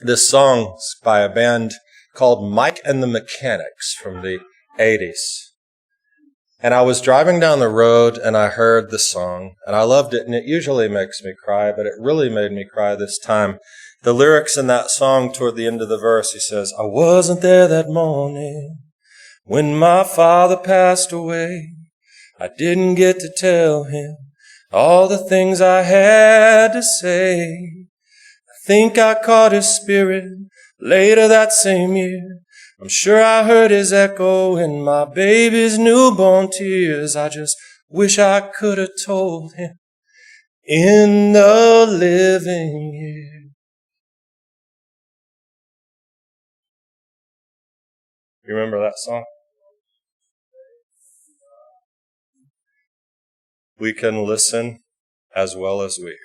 this song by a band called Mike and the Mechanics from the 80s. And I was driving down the road and I heard the song and I loved it, and it usually makes me cry, but it really made me cry this time. The lyrics in that song toward the end of the verse, he says, I wasn't there that morning when my father passed away. I didn't get to tell him all the things I had to say. I think I caught his spirit later that same year. I'm sure I heard his echo in my baby's newborn tears. I just wish I could have told him in the living year. You remember that song? We can listen as well as we hear.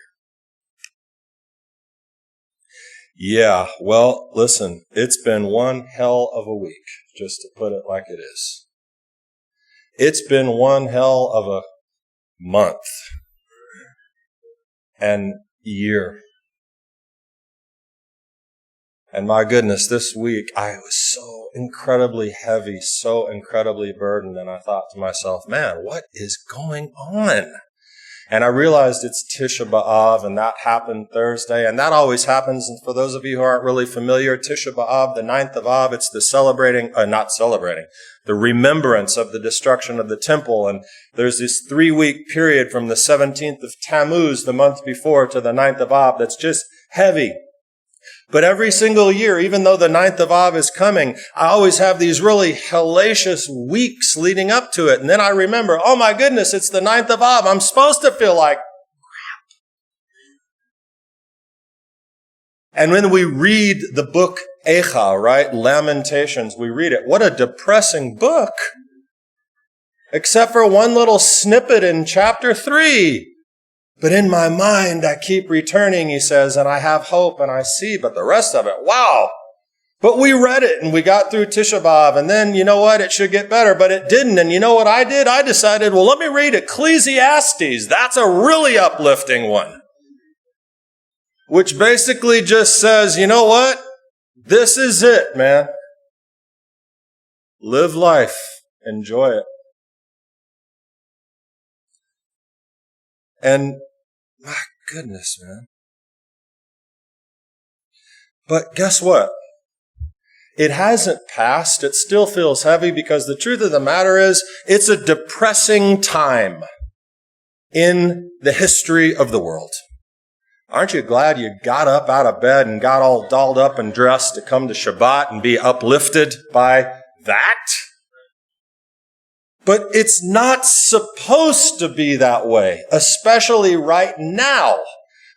Yeah, well, listen, it's been one hell of a week, just to put it like it is. It's been one hell of a month and year. And my goodness, this week I was so incredibly heavy, so incredibly burdened, and I thought to myself, man, what is going on? And I realized it's Tisha B'Av, and that happened Thursday, and that always happens. And for those of you who aren't really familiar, Tisha B'Av, the 9th of Av, it's the the remembrance of the destruction of the temple. And there's this 3-week period from the 17th of Tammuz, the month before, to the 9th of Av that's just heavy. But every single year, even though the 9th of Av is coming, I always have these really hellacious weeks leading up to it. And then I remember, oh my goodness, it's the 9th of Av. I'm supposed to feel like crap. And when we read the book Eicha, right, Lamentations, we read it. What a depressing book. Except for one little snippet in chapter 3. But in my mind, I keep returning, he says, and I have hope and I see, but the rest of it, wow. But we read it and we got through Tisha B'Av, and then, you know what, it should get better, but it didn't. And you know what I did? I decided, well, let me read Ecclesiastes. That's a really uplifting one. Which basically just says, you know what? This is it, man. Live life. Enjoy it. And my goodness, man. But guess what? It hasn't passed. It still feels heavy because the truth of the matter is it's a depressing time in the history of the world. Aren't you glad you got up out of bed and got all dolled up and dressed to come to Shabbat and be uplifted by that? But it's not supposed to be that way, especially right now.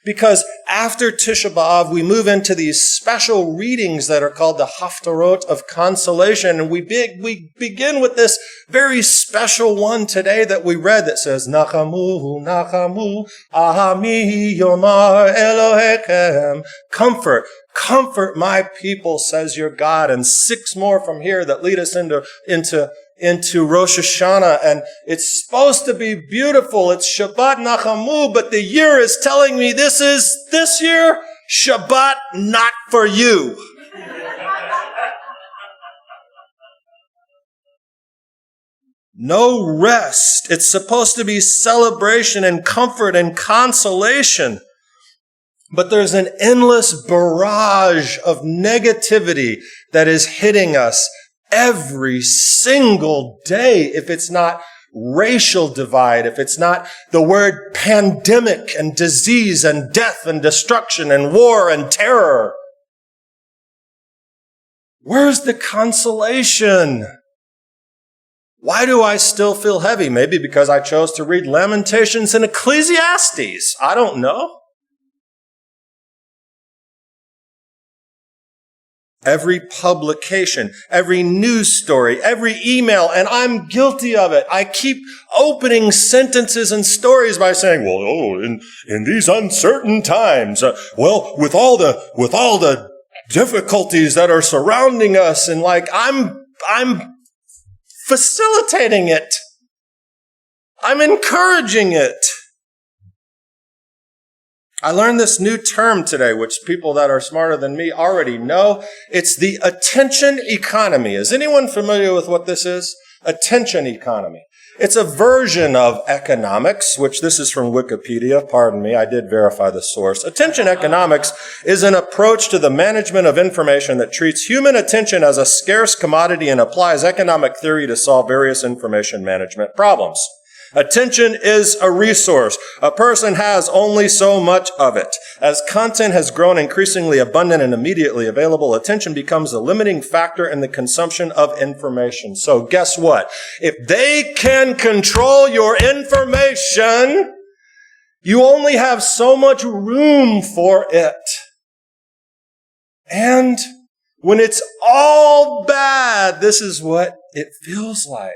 Because after Tisha B'Av, we move into these special readings that are called the Haftarot of Consolation. And we begin with this very special one today that we read that says, Nachamu, Nachamu, Ahami Yomar Elohechem. Comfort my people, says your God. And 6 more from here that lead us into Rosh Hashanah, and it's supposed to be beautiful. It's Shabbat Nachamu, but the year is telling me this year, Shabbat not for you. No rest. It's supposed to be celebration and comfort and consolation. But there's an endless barrage of negativity that is hitting us every single day. If it's not racial divide, if it's not the word pandemic and disease and death and destruction and war and terror, where's the consolation? Why do I still feel heavy? Maybe because I chose to read Lamentations and Ecclesiastes. I don't know. Every publication, every news story, every email, and I'm guilty of it. I keep opening sentences and stories by saying, well, in these uncertain times, with all the difficulties that are surrounding us, and like I'm facilitating it. I'm encouraging it. I learned this new term today, which people that are smarter than me already know. It's the attention economy. Is anyone familiar with what this is? Attention economy. It's a version of economics, which this is from Wikipedia. Pardon me, I did verify the source. Attention economics is an approach to the management of information that treats human attention as a scarce commodity and applies economic theory to solve various information management problems. Attention is a resource. A person has only so much of it. As content has grown increasingly abundant and immediately available, attention becomes a limiting factor in the consumption of information. So guess what? If they can control your information, you only have so much room for it. And when it's all bad, this is what it feels like.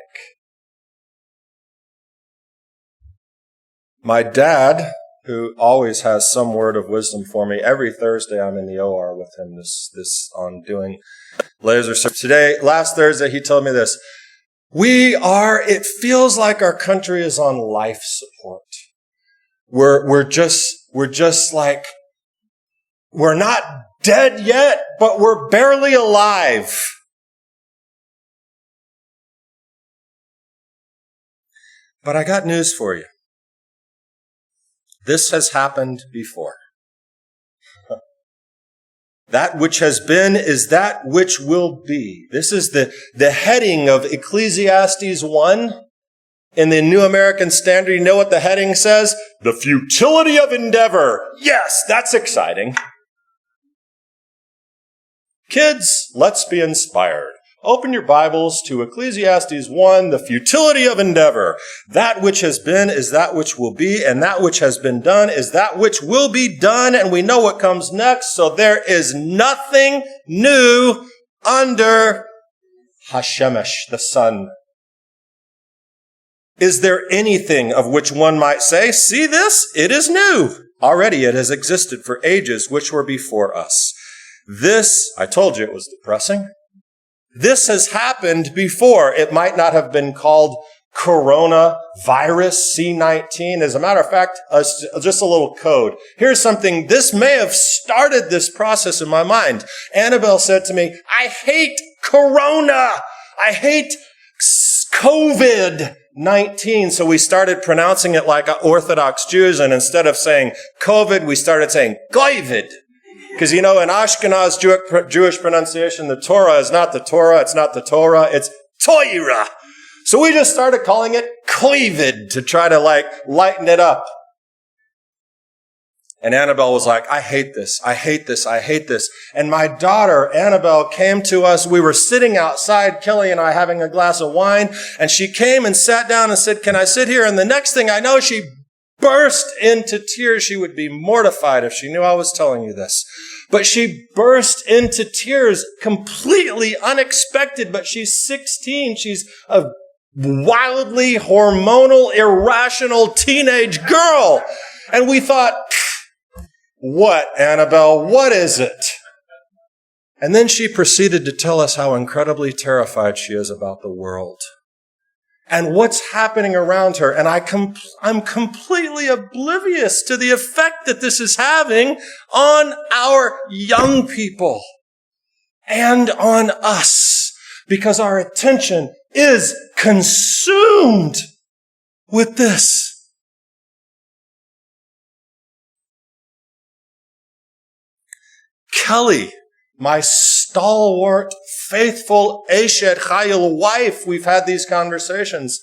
My dad, who always has some word of wisdom for me, every Thursday I'm in the OR with him this on doing laser surgery. Last Thursday, he told me this. It feels like our country is on life support. We're just like, we're not dead yet, but we're barely alive. But I got news for you. This has happened before. That which has been is that which will be. This is the heading of Ecclesiastes 1 in the New American Standard. You know what the heading says? The futility of endeavor. Yes, that's exciting. Kids, let's be inspired. Open your Bibles to Ecclesiastes 1, the futility of endeavor. That which has been is that which will be, and that which has been done is that which will be done, and we know what comes next, so there is nothing new under Hashemesh, the sun. Is there anything of which one might say, see this? It is new. Already it has existed for ages which were before us. This, I told you it was depressing. This has happened before. It might not have been called coronavirus C-19. As a matter of fact, just a little code. Here's something. This may have started this process in my mind. Annabelle said to me, I hate corona. I hate COVID-19. So we started pronouncing it like Orthodox Jews. And instead of saying COVID, we started saying COVID. Because, in Ashkenaz Jewish pronunciation, the Torah is not the Torah, it's not the Torah, it's Toira. So we just started calling it Kovid to try to lighten it up. And Annabelle was like, I hate this, I hate this, I hate this. And my daughter, Annabelle, came to us. We were sitting outside, Kelly and I, having a glass of wine. And she came and sat down and said, can I sit here? And the next thing I know, she burst into tears. She would be mortified if she knew I was telling you this. But she burst into tears, completely unexpected, but she's 16. She's a wildly hormonal, irrational teenage girl. And we thought, what, Annabelle? What is it? And then she proceeded to tell us how incredibly terrified she is about the world and what's happening around her. And I'm completely oblivious to the effect that this is having on our young people and on us, because our attention is consumed with this. Kelly, my stalwart, faithful Eshet Chayil wife, we've had these conversations.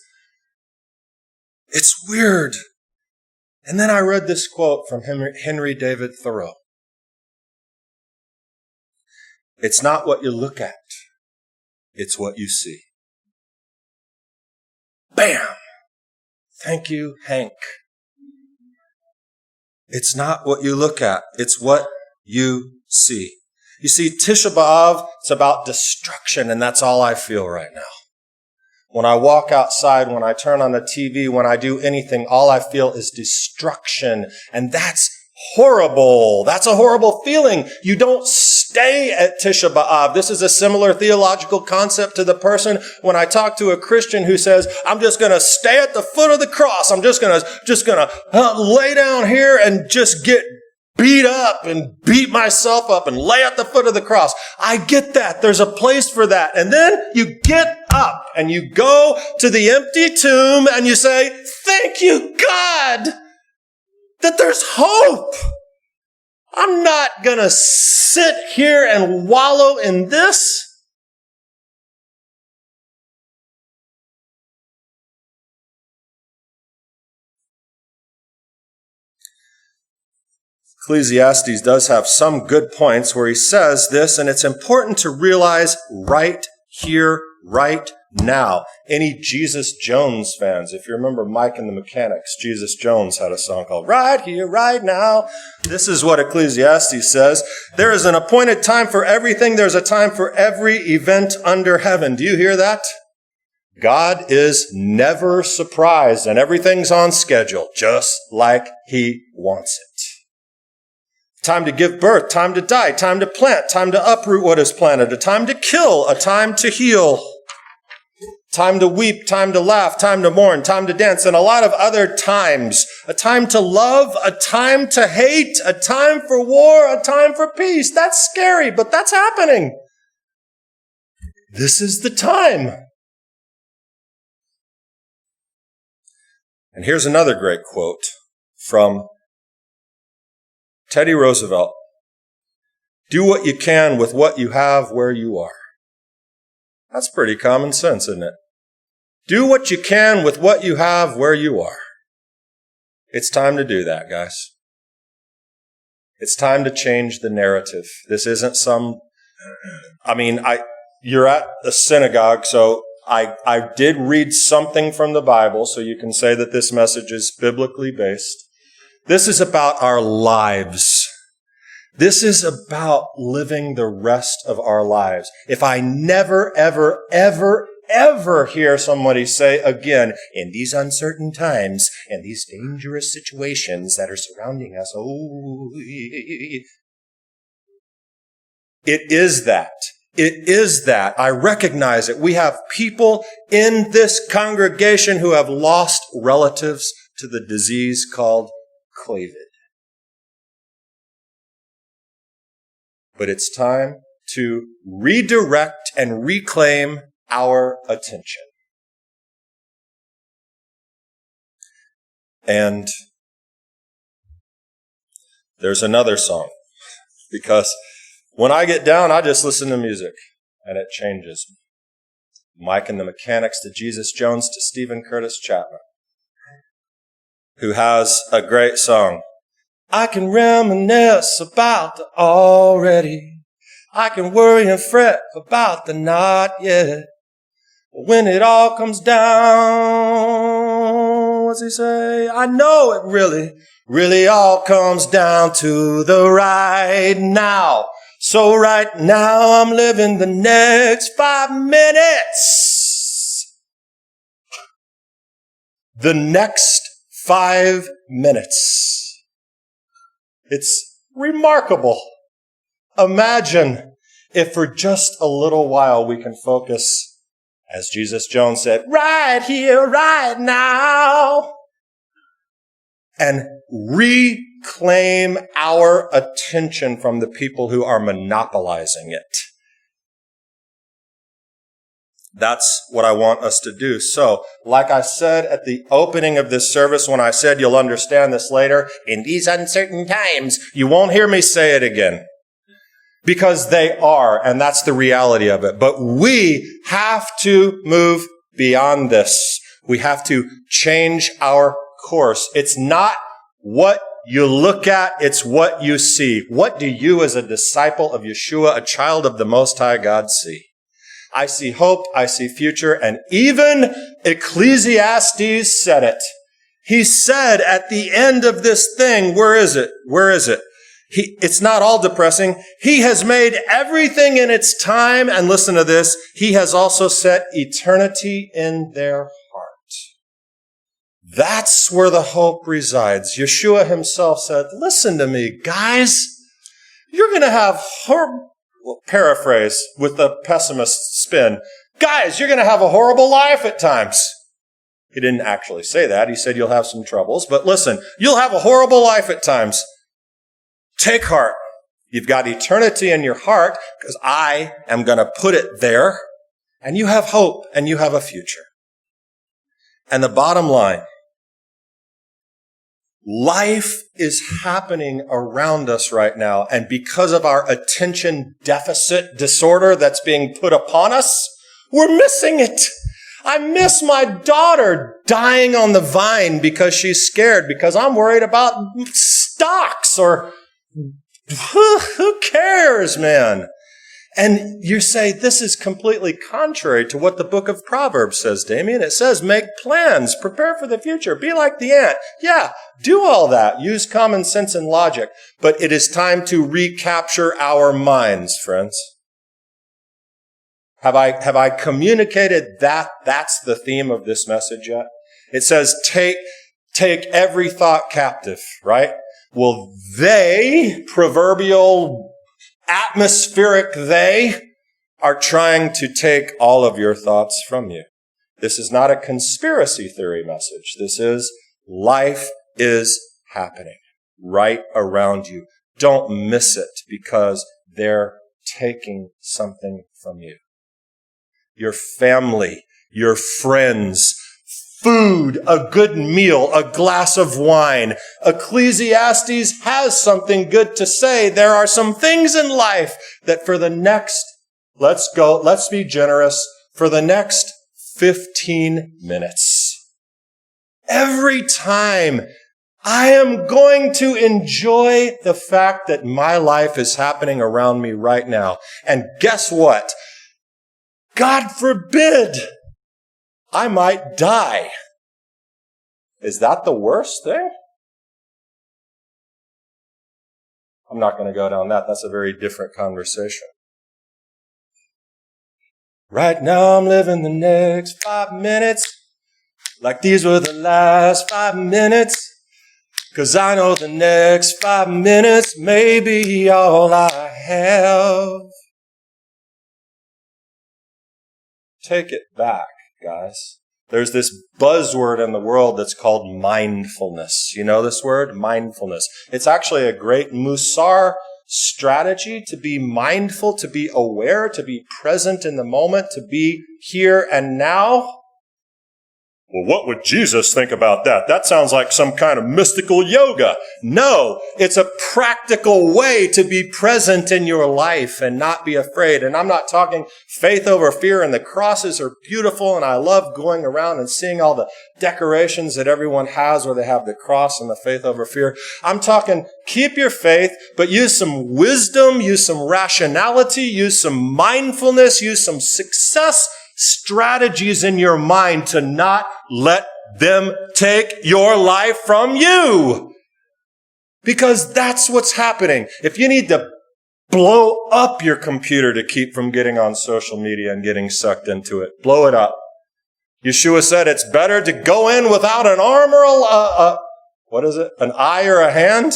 It's weird. And then I read this quote from Henry David Thoreau. It's not what you look at, it's what you see. Bam! Thank you, Hank. It's not what you look at, it's what you see. You see, Tisha B'Av, it's about destruction, and that's all I feel right now. When I walk outside, when I turn on the TV, when I do anything, all I feel is destruction, and that's horrible. That's a horrible feeling. You don't stay at Tisha B'Av. This is a similar theological concept to the person when I talk to a Christian who says, I'm just going to stay at the foot of the cross. I'm just going to lay down here and just get beat up and beat myself up and lay at the foot of the cross. I get that. There's a place for that. And then you get up and you go to the empty tomb and you say, thank you, God, that there's hope. I'm not going to sit here and wallow in this. Ecclesiastes does have some good points where he says this, and it's important to realize right here, right now. Any Jesus Jones fans, if you remember Mike and the Mechanics, Jesus Jones had a song called Right Here, Right Now. This is what Ecclesiastes says. There is an appointed time for everything. There's a time for every event under heaven. Do you hear that? God is never surprised, and everything's on schedule, just like he wants it. Time to give birth, time to die, time to plant, time to uproot what is planted, a time to kill, a time to heal, time to weep, time to laugh, time to mourn, time to dance, and a lot of other times. A time to love, a time to hate, a time for war, a time for peace. That's scary, but that's happening. This is the time. And here's another great quote from Teddy Roosevelt. Do what you can with what you have where you are. That's pretty common sense, isn't it? Do what you can with what you have where you are. It's time to do that, guys. It's time to change the narrative. This isn't you're at a synagogue, so I did read something from the Bible, so you can say that this message is biblically based. This is about our lives. This is about living the rest of our lives. If I never, ever, ever, ever hear somebody say again, in these uncertain times and these dangerous situations that are surrounding us, it is that. It is that. I recognize it. We have people in this congregation who have lost relatives to the disease called COVID. But it's time to redirect and reclaim our attention. And there's another song, because when I get down, I just listen to music, and it changes me. Mike and the Mechanics to Jesus Jones to Stephen Curtis Chapman, who has a great song. I can reminisce about the already. I can worry and fret about the not yet. But when it all comes down, what's he say? I know it really all comes down to the right now. So right now I'm living the next 5 minutes. The next 5 minutes. It's remarkable. Imagine if for just a little while we can focus, as Jesus Jones said, right here, right now, and reclaim our attention from the people who are monopolizing it. That's what I want us to do. So, like I said at the opening of this service, when I said you'll understand this later, in these uncertain times, you won't hear me say it again. Because they are, and that's the reality of it. But we have to move beyond this. We have to change our course. It's not what you look at, it's what you see. What do you as a disciple of Yeshua, a child of the Most High God, see? I see hope, I see future, and even Ecclesiastes said it. He said at the end of this thing, where is it? It's not all depressing. He has made everything in its time, and listen to this, he has also set eternity in their heart. That's where the hope resides. Yeshua himself said, listen to me, guys, you're going to have paraphrase with the pessimist spin. Guys, you're going to have a horrible life at times. He didn't actually say that. He said you'll have some troubles. But listen, you'll have a horrible life at times. Take heart. You've got eternity in your heart because I am going to put it there. And you have hope and you have a future. And the bottom line, life is happening around us right now. And because of our attention deficit disorder that's being put upon us, we're missing it. I miss my daughter dying on the vine because she's scared, because I'm worried about stocks or who cares, man? And you say, this is completely contrary to what the book of Proverbs says, Damian. It says, make plans, prepare for the future, be like the ant. Yeah, do all that. Use common sense and logic. But it is time to recapture our minds, friends. Have I communicated that? That's the theme of this message yet? It says, take every thought captive, right? Well, they, proverbial atmospheric they, are trying to take all of your thoughts from you. This is not a conspiracy theory message. This is life is happening right around you. Don't miss it because they're taking something from you. Your family, your friends, food, a good meal, a glass of wine. Ecclesiastes has something good to say. There are some things in life that for the next, let's be generous, for the next 15 minutes. Every time I am going to enjoy the fact that my life is happening around me right now. And guess what? God forbid I might die. Is that the worst thing? I'm not going to go down that. That's a very different conversation. Right now I'm living the next 5 minutes like these were the last 5 minutes. 'Cause I know the next 5 minutes may be all I have. Take it back, guys. There's this buzzword in the world that's called mindfulness. You know this word? Mindfulness. It's actually a great Musar strategy to be mindful, to be aware, to be present in the moment, to be here and now. Well, what would Jesus think about that? That sounds like some kind of mystical yoga. No, it's a practical way to be present in your life and not be afraid. And I'm not talking faith over fear, and the crosses are beautiful, and I love going around and seeing all the decorations that everyone has where they have the cross and the faith over fear. I'm talking keep your faith, but use some wisdom, use some rationality, use some mindfulness, use some success strategies in your mind to not let them take your life from you. Because that's what's happening. If you need to blow up your computer to keep from getting on social media and getting sucked into it, blow it up. Yeshua said it's better to go in without an arm or an eye or a hand.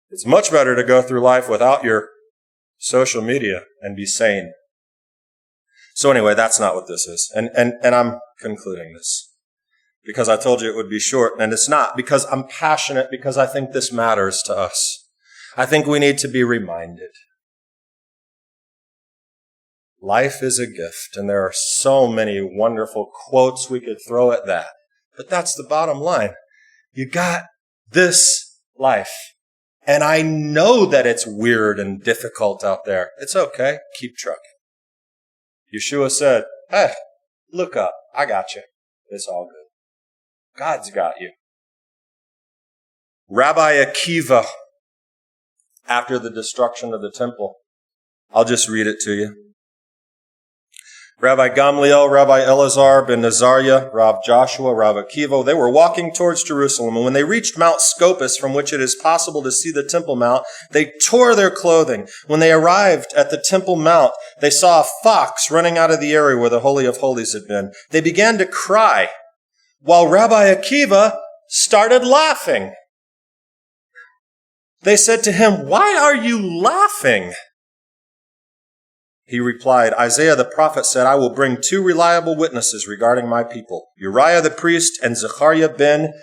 It's much better to go through life without your social media and be sane. So anyway, that's not what this is. And I'm concluding this because I told you it would be short, and it's not, because I'm passionate, because I think this matters to us. I think we need to be reminded. Life is a gift, and there are so many wonderful quotes we could throw at that. But that's the bottom line. You got this life. And I know that it's weird and difficult out there. It's okay. Keep trucking. Yeshua said, hey, look up. I got you. It's all good. God's got you. Rabbi Akiva, after the destruction of the temple, I'll just read it to you. Rabbi Gamliel, Rabbi Elazar ben Nazariah, Rav Joshua, Rav Akiva, they were walking towards Jerusalem, and when they reached Mount Scopus, from which it is possible to see the Temple Mount, they tore their clothing. When they arrived at the Temple Mount, they saw a fox running out of the area where the Holy of Holies had been. They began to cry, while Rabbi Akiva started laughing. They said to him, "Why are you laughing?" He replied, Isaiah the prophet said, I will bring 2 reliable witnesses regarding my people, Uriah the priest and Zechariah ben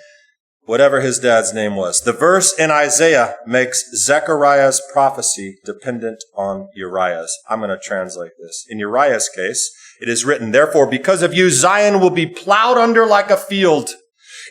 whatever his dad's name was. The verse in Isaiah makes Zechariah's prophecy dependent on Uriah's. I'm going to translate this. In Uriah's case, it is written, therefore, because of you, Zion will be plowed under like a field.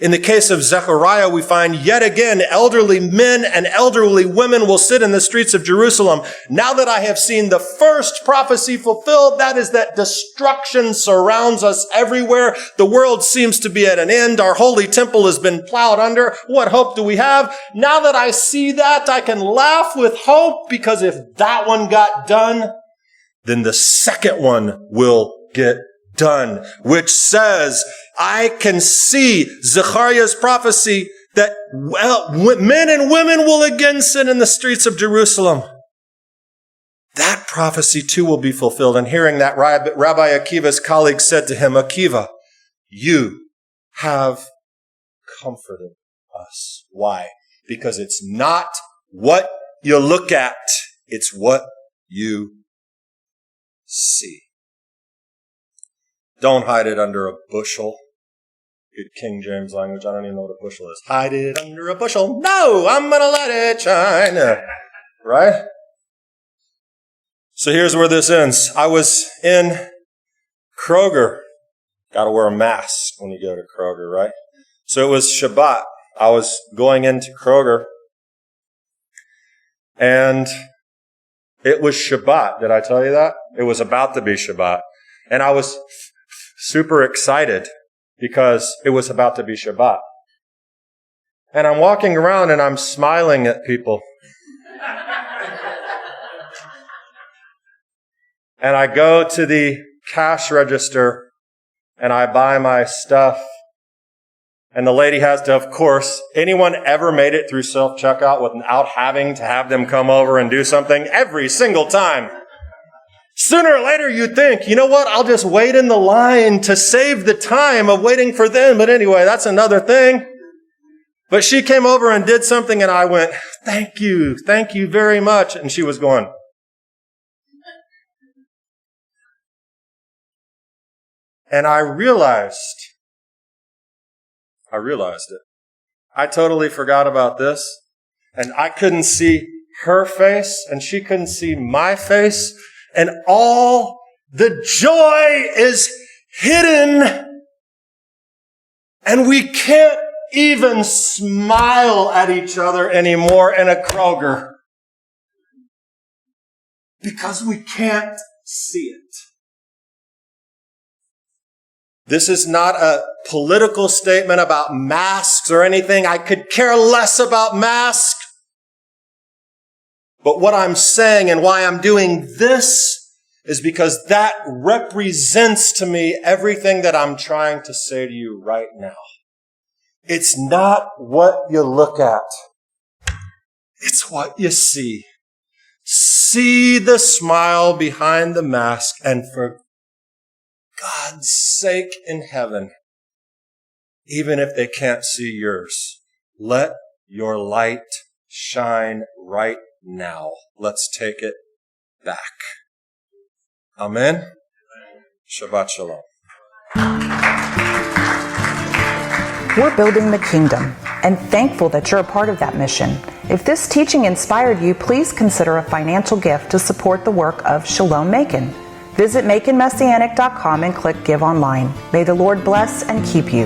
In the case of Zechariah, we find yet again elderly men and elderly women will sit in the streets of Jerusalem. Now that I have seen the first prophecy fulfilled, that is that destruction surrounds us everywhere. The world seems to be at an end. Our holy temple has been plowed under. What hope do we have? Now that I see that, I can laugh with hope, because if that one got done, then the second one will get done, which says, I can see Zechariah's prophecy that men and women will again sit in the streets of Jerusalem. That prophecy too will be fulfilled. And hearing that, Rabbi Akiva's colleague said to him, Akiva, you have comforted us. Why? Because it's not what you look at, it's what you see. Don't hide it under a bushel. Good King James language. I don't even know what a bushel is. Hide it under a bushel. No, I'm going to let it shine. Right? So here's where this ends. I was in Kroger. Got to wear a mask when you go to Kroger, right? So it was Shabbat. I was going into Kroger. And it was Shabbat. Did I tell you that? It was about to be Shabbat. And I was super excited because it was about to be Shabbat. And I'm walking around and I'm smiling at people. And I go to the cash register and I buy my stuff. And the lady has to, of course, anyone ever made it through self-checkout without having to have them come over and do something? Every single time. Sooner or later you'd think, you know what, I'll just wait in the line to save the time of waiting for them. But anyway, that's another thing. But she came over and did something and I went, thank you very much. And she was going. And I realized it. I totally forgot about this. And I couldn't see her face and she couldn't see my face. And all the joy is hidden. And we can't even smile at each other anymore in a Kroger. Because we can't see it. This is not a political statement about masks or anything. I could care less about masks. But what I'm saying and why I'm doing this is because that represents to me everything that I'm trying to say to you right now. It's not what you look at. It's what you see. See the smile behind the mask, and for God's sake in heaven, even if they can't see yours, let your light shine right now. Let's take it back. Amen. Shabbat shalom. We're building the kingdom and thankful that you're a part of that mission. If this teaching inspired you, please consider a financial gift to support the work of Shalom Macon. Visit MaconMessianic.com and click Give Online. May the Lord bless and keep you.